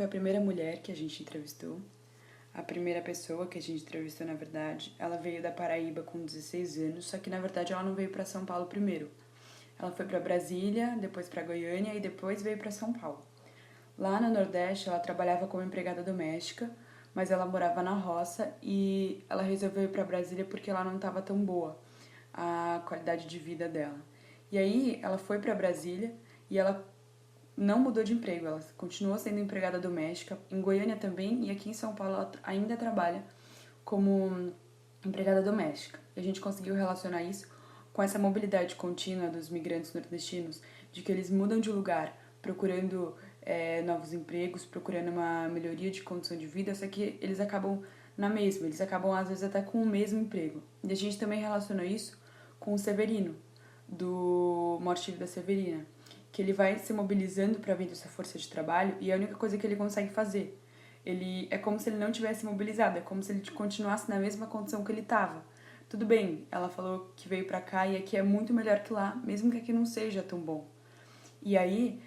foi a primeira mulher que a gente entrevistou. A primeira pessoa que a gente entrevistou, na verdade, ela veio da Paraíba com 16 anos, só que na verdade ela não veio para São Paulo primeiro. Ela foi para Brasília, depois para Goiânia e depois veio para São Paulo. Lá no Nordeste, ela trabalhava como empregada doméstica, mas ela morava na roça e ela resolveu ir para Brasília porque lá não estava tão boa a qualidade de vida dela. E aí ela foi para Brasília e ela não mudou de emprego, ela continuou sendo empregada doméstica, em Goiânia também, e aqui em São Paulo ela ainda trabalha como empregada doméstica. E a gente conseguiu relacionar isso com essa mobilidade contínua dos migrantes nordestinos, de que eles mudam de lugar procurando novos empregos, procurando uma melhoria de condição de vida, só que eles acabam na mesma, eles acabam às vezes até com o mesmo emprego. E a gente também relacionou isso com o Severino, do Morte da Severina, que ele vai se mobilizando para vir dessa força de trabalho e é a única coisa que ele consegue fazer. Ele é como se ele não tivesse mobilizado, é como se ele continuasse na mesma condição que ele estava. Tudo bem, ela falou que veio pra cá e aqui é muito melhor que lá, mesmo que aqui não seja tão bom. E aí,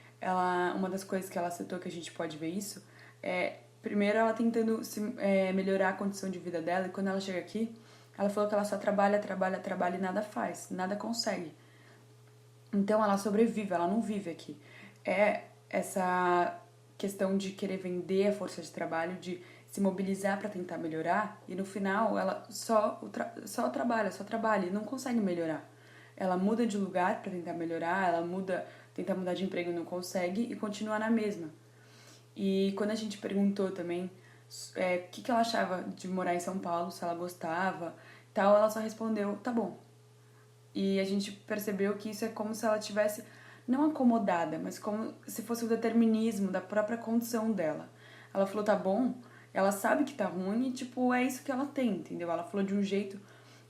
uma das coisas que ela citou que a gente pode ver isso é, primeiro ela tentando melhorar a condição de vida dela, e quando ela chega aqui, ela falou que ela só trabalha e nada faz, nada consegue. Então ela sobrevive, ela não vive aqui. É essa questão de querer vender a força de trabalho, de se mobilizar para tentar melhorar, e no final ela só trabalha e não consegue melhorar. Ela muda de lugar para tentar melhorar, tenta mudar de emprego e não consegue e continua na mesma. E quando a gente perguntou também o que ela achava de morar em São Paulo, se ela gostava, tal, ela só respondeu, tá bom. E a gente percebeu que isso é como se ela tivesse, não acomodada, mas como se fosse o determinismo da própria condição dela. Ela falou, tá bom, ela sabe que tá ruim e, tipo, é isso que ela tem, entendeu? Ela falou de um jeito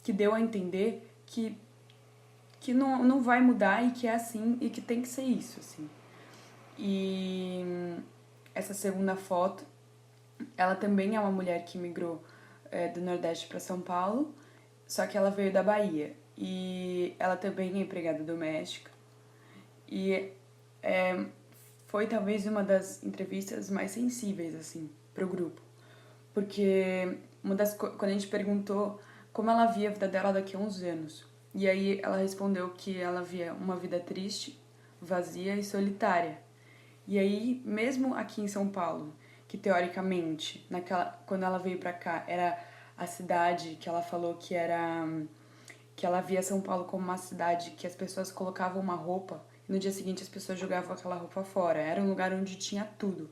que deu a entender que não vai mudar e que é assim e que tem que ser isso, assim. E essa segunda foto, ela também é uma mulher que migrou do Nordeste para São Paulo, só que ela veio da Bahia. E ela também é empregada doméstica. E foi talvez uma das entrevistas mais sensíveis, assim, pro grupo. Porque quando a gente perguntou como ela via a vida dela daqui a uns anos. E aí ela respondeu que ela via uma vida triste, vazia e solitária. E aí, mesmo aqui em São Paulo, que teoricamente, quando ela veio pra cá, era a cidade que ela falou que ela via São Paulo como uma cidade que as pessoas colocavam uma roupa e no dia seguinte as pessoas jogavam aquela roupa fora. Era um lugar onde tinha tudo.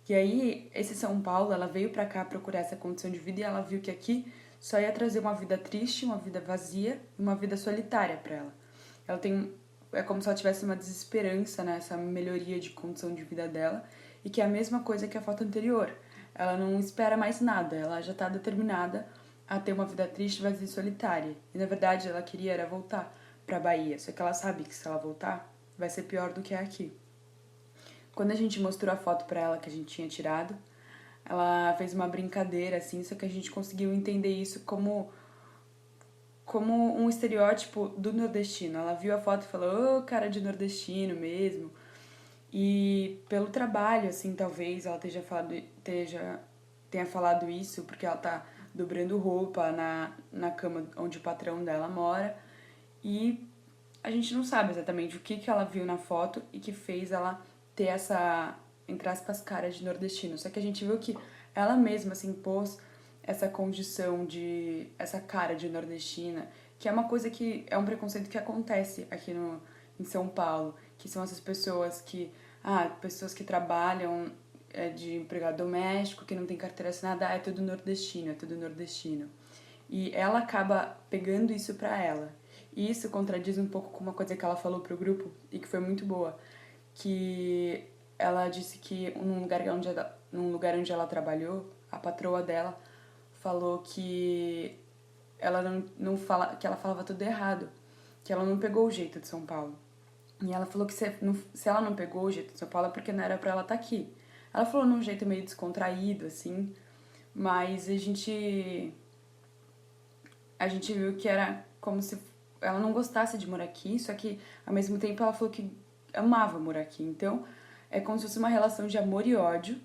E aí, esse São Paulo, ela veio pra cá procurar essa condição de vida e ela viu que aqui só ia trazer uma vida triste, uma vida vazia e uma vida solitária pra ela. É como se ela tivesse uma desesperança nessa melhoria de condição de vida dela e que é a mesma coisa que a foto anterior. Ela não espera mais nada, ela já tá determinada a ter uma vida triste, vazia e solitária. E na verdade ela queria era voltar pra Bahia, só que ela sabe que se ela voltar, vai ser pior do que aqui. Quando a gente mostrou a foto pra ela que a gente tinha tirado, ela fez uma brincadeira, assim, só que a gente conseguiu entender isso como um estereótipo do nordestino. Ela viu a foto e falou, oh, cara de nordestino mesmo. E pelo trabalho, assim, talvez ela tenha falado isso, porque ela tá dobrando roupa na cama onde o patrão dela mora. E a gente não sabe exatamente o que ela viu na foto e que fez ela ter essa, entre aspas, cara de nordestino. Só que a gente viu que ela mesma se impôs essa condição essa cara de nordestina, que é uma coisa que é um preconceito que acontece aqui em São Paulo, que são essas pessoas pessoas que trabalham de empregado doméstico, que não tem carteira assinada, é tudo nordestino, é tudo nordestino. E ela acaba pegando isso pra ela. E isso contradiz um pouco com uma coisa que ela falou pro grupo, e que foi muito boa, que ela disse que num lugar onde ela trabalhou, a patroa dela falou que ela que ela falava tudo errado, que ela não pegou o jeito de São Paulo. E ela falou que se ela não pegou o jeito de São Paulo é porque não era pra ela estar aqui. Ela falou num jeito meio descontraído, assim, mas a gente viu que era como se ela não gostasse de morar aqui, só que ao mesmo tempo ela falou que amava morar aqui. Então é como se fosse uma relação de amor e ódio,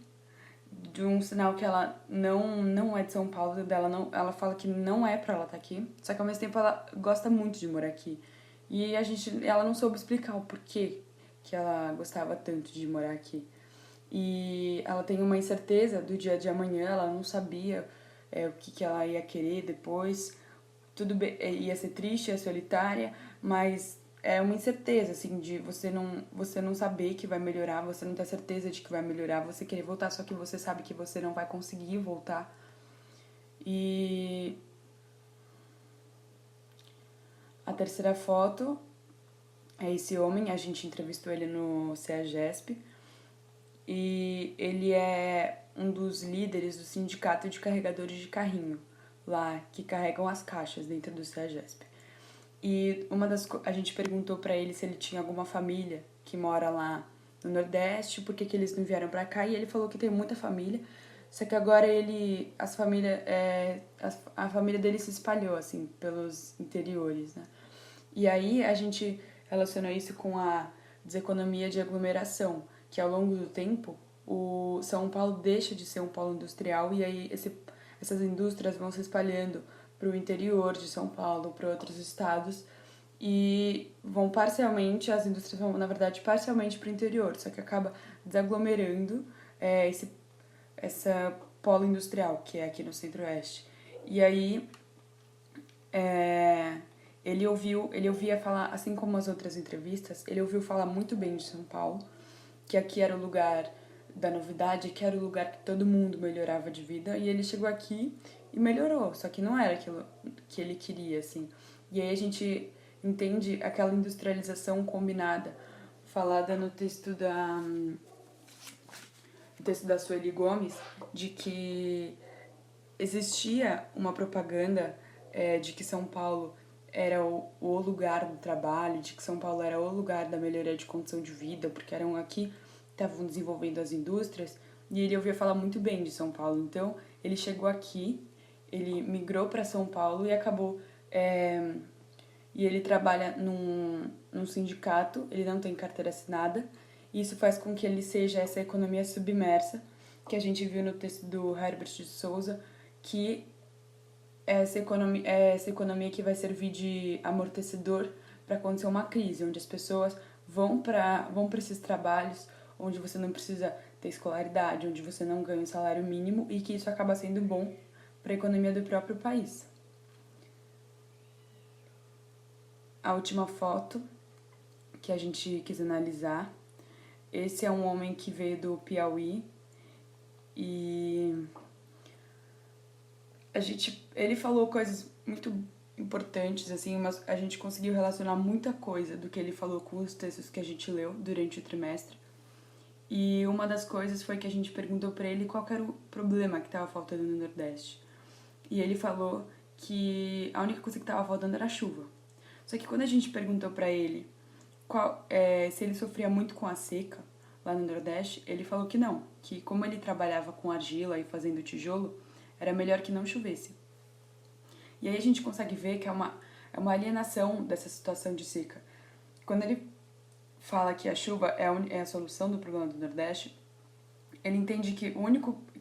de um sinal que ela não é de São Paulo, dela não, ela fala que não é pra ela estar aqui, só que ao mesmo tempo ela gosta muito de morar aqui. E ela não soube explicar o porquê que ela gostava tanto de morar aqui. E ela tem uma incerteza do dia de amanhã, ela não sabia o que ela ia querer depois. Tudo bem, ia ser triste, ia ser solitária, mas é uma incerteza, assim, de você não saber que vai melhorar, você não ter certeza de que vai melhorar, você querer voltar, só que você sabe que você não vai conseguir voltar. E a terceira foto é esse homem, a gente entrevistou ele no CEAGESP, e ele é um dos líderes do sindicato de carregadores de carrinho, lá, que carregam as caixas dentro do CEAGESP. E a gente perguntou pra ele se ele tinha alguma família que mora lá no Nordeste, por que eles não vieram pra cá, e ele falou que tem muita família, só que agora a família dele se espalhou, assim, pelos interiores, né? E aí a gente relacionou isso com a deseconomia de aglomeração, que ao longo do tempo o São Paulo deixa de ser um polo industrial e aí essas indústrias vão se espalhando para o interior de São Paulo, para outros estados e as indústrias vão, na verdade, parcialmente para o interior, só que acaba desaglomerando essa polo industrial que é aqui no Centro-Oeste. E aí ele ouvia falar, assim como as outras entrevistas, ele ouviu falar muito bem de São Paulo, que aqui era o lugar da novidade, que era o lugar que todo mundo melhorava de vida, e ele chegou aqui e melhorou, só que não era aquilo que ele queria, assim. E aí a gente entende aquela industrialização combinada, falada no texto da Sueli Gomes, de que existia uma propaganda de que São Paulo era o lugar do trabalho, de que São Paulo era o lugar da melhoria de condição de vida, porque eram aqui que estavam desenvolvendo as indústrias, e ele ouvia falar muito bem de São Paulo. Então, ele chegou aqui, ele migrou para São Paulo e acabou... e ele trabalha num sindicato, ele não tem carteira assinada, e isso faz com que ele seja essa economia submersa, que a gente viu no texto do Herbert de Souza, que essa economia que vai servir de amortecedor para acontecer uma crise, onde as pessoas vão para esses trabalhos, onde você não precisa ter escolaridade, onde você não ganha um salário mínimo e que isso acaba sendo bom para a economia do próprio país. A última foto que a gente quis analisar, esse é um homem que veio do Piauí e ele falou coisas muito importantes, assim, mas a gente conseguiu relacionar muita coisa do que ele falou com os textos que a gente leu durante o trimestre. E uma das coisas foi que a gente perguntou pra ele qual era o problema que estava faltando no Nordeste. E ele falou que a única coisa que estava faltando era chuva. Só que quando a gente perguntou pra ele se ele sofria muito com a seca lá no Nordeste, ele falou que não, que como ele trabalhava com argila e fazendo tijolo, era melhor que não chovesse. E aí a gente consegue ver que é uma alienação dessa situação de seca. Quando ele fala que a chuva é a solução do problema do Nordeste, ele entende que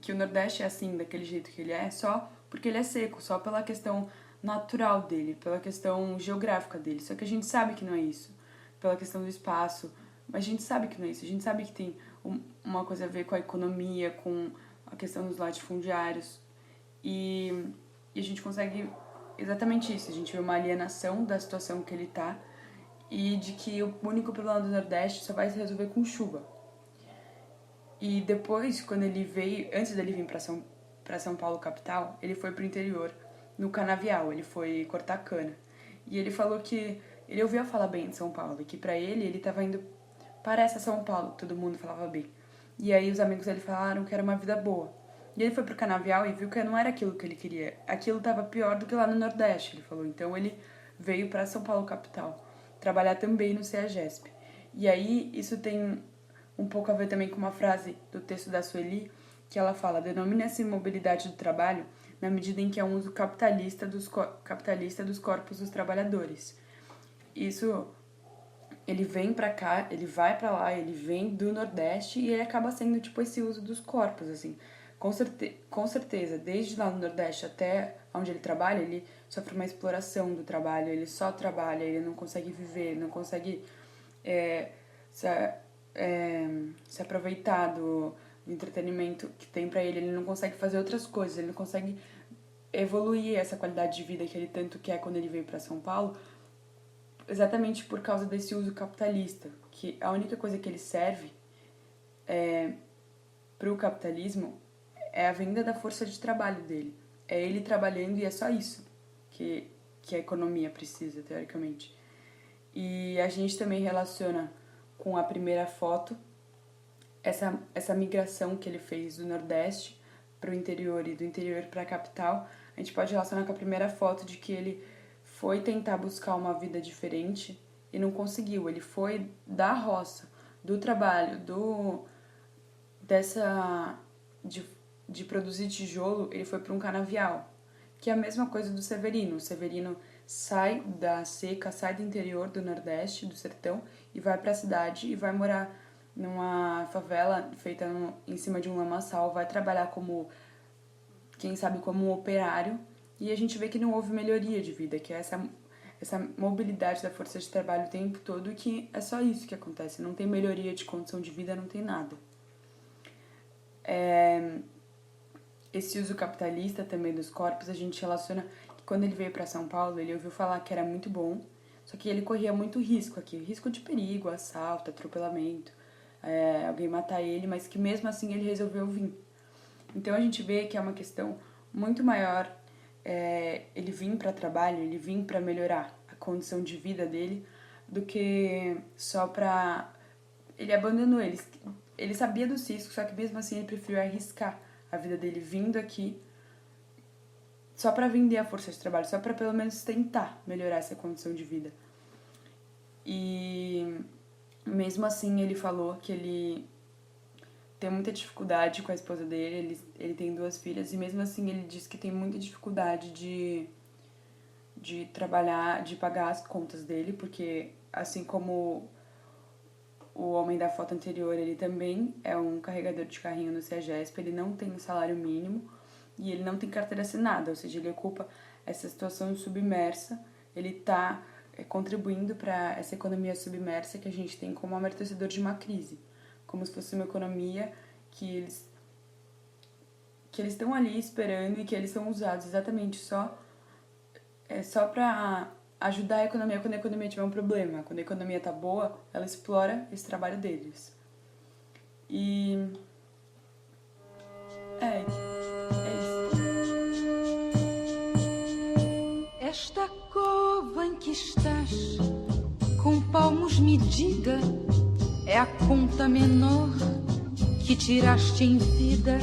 que o Nordeste é assim, daquele jeito que ele é, só porque ele é seco, só pela questão natural dele, pela questão geográfica dele. Só que a gente sabe que não é isso, pela questão do espaço, mas a gente sabe que não é isso. A gente sabe que tem uma coisa a ver com a economia, com a questão dos latifundiários. E a gente consegue exatamente isso. A gente vê uma alienação da situação que ele tá e de que o único problema do Nordeste só vai se resolver com chuva. E depois, quando ele veio, antes dele vir pra São Paulo capital, ele foi pro interior, no canavial, ele foi cortar cana. E ele falou que ele ouvia falar bem de São Paulo, e que pra ele tava indo para essa São Paulo, que todo mundo falava bem. E aí os amigos dele falaram que era uma vida boa. E ele foi pro canavial e viu que não era aquilo que ele queria. Aquilo tava pior do que lá no Nordeste, ele falou. Então ele veio pra São Paulo capital, trabalhar também no CEAGESP. E aí isso tem um pouco a ver também com uma frase do texto da Sueli, que ela fala: denomina-se mobilidade do trabalho na medida em que é um uso capitalista dos corpos dos trabalhadores. Isso, ele vem pra cá, ele vai pra lá, ele vem do Nordeste e ele acaba sendo tipo esse uso dos corpos, assim. Com certeza, desde lá no Nordeste até onde ele trabalha, ele sofre uma exploração do trabalho, ele só trabalha, ele não consegue viver, ele não consegue se, se aproveitar do entretenimento que tem pra ele não consegue fazer outras coisas, ele não consegue evoluir essa qualidade de vida que ele tanto quer quando ele veio pra São Paulo, exatamente por causa desse uso capitalista, que a única coisa que ele serve pro capitalismo é a venda da força de trabalho dele. É ele trabalhando e é só isso que a economia precisa, teoricamente. E a gente também relaciona com a primeira foto essa migração que ele fez do Nordeste para o interior e do interior para a capital. A gente pode relacionar com a primeira foto de que ele foi tentar buscar uma vida diferente e não conseguiu. Ele foi da roça, do trabalho, de produzir tijolo, ele foi para um canavial, que é a mesma coisa do Severino. O Severino sai da seca, sai do interior do Nordeste, do sertão, e vai para a cidade e vai morar numa favela feita em cima de um lamaçal, vai trabalhar como, quem sabe, como um operário, e a gente vê que não houve melhoria de vida, que é essa mobilidade da força de trabalho o tempo todo, e que é só isso que acontece, não tem melhoria de condição de vida, não tem nada. Esse uso capitalista também dos corpos, a gente relaciona que quando ele veio para São Paulo, ele ouviu falar que era muito bom, só que ele corria muito risco aqui, risco de perigo, assalto, atropelamento, alguém matar ele, mas que mesmo assim ele resolveu vir. Então a gente vê que é uma questão muito maior, ele vir para trabalho, ele vir para melhorar a condição de vida dele, do que só para... Ele abandonou eles. Ele sabia dos riscos, só que mesmo assim ele preferiu arriscar a vida dele vindo aqui só para vender a força de trabalho, só para pelo menos tentar melhorar essa condição de vida. E mesmo assim ele falou que ele tem muita dificuldade com a esposa dele, ele tem 2 filhas, e mesmo assim ele diz que tem muita dificuldade de trabalhar, de pagar as contas dele, porque assim como o homem da foto anterior, ele também é um carregador de carrinho no CEAGESP, ele não tem salário mínimo e ele não tem carteira assinada, ou seja, ele ocupa essa situação submersa, ele está contribuindo para essa economia submersa que a gente tem como amortecedor de uma crise, como se fosse uma economia que eles estão ali esperando e que eles são usados exatamente só para ajudar a economia quando a economia tiver um problema. Quando a economia tá boa, ela explora esse trabalho deles. E... é isso. Esta cova em que estás, com palmos medida, é a conta menor que tiraste em vida.